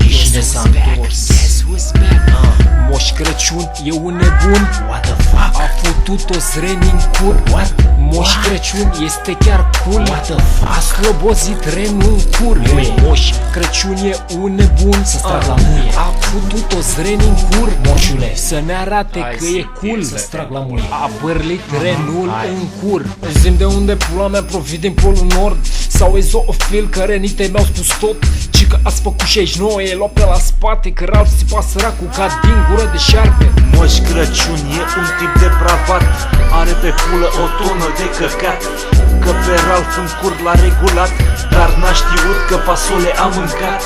Cine s-a întors? Moș Crăciun e un nebun. What the fuck? A făcut toți reni în cur. What? Moș Crăciun este chiar cool. What the fuck? A slobozit renul în cur. Muie. Moș Crăciun e un nebun. Să trag la muie. A făcut toți reni în cur. Moșule, Să ne arate că e cool. să-ți trag la muie. A bărlit renul hai. în cur. Zim de unde pula mea profit din polul nord. Sau e zoofil că renite mi-au spus tot. Ci că ați făcut 69, e luat pe la spate. Că Ralf țipa săracul ca din gură de șarpe. Moș Crăciun e un tip depravat, are pe pulă o tonă de căcat. Că pe Ralf în cur l-a regulat, dar n-a știut că fasole a mâncat.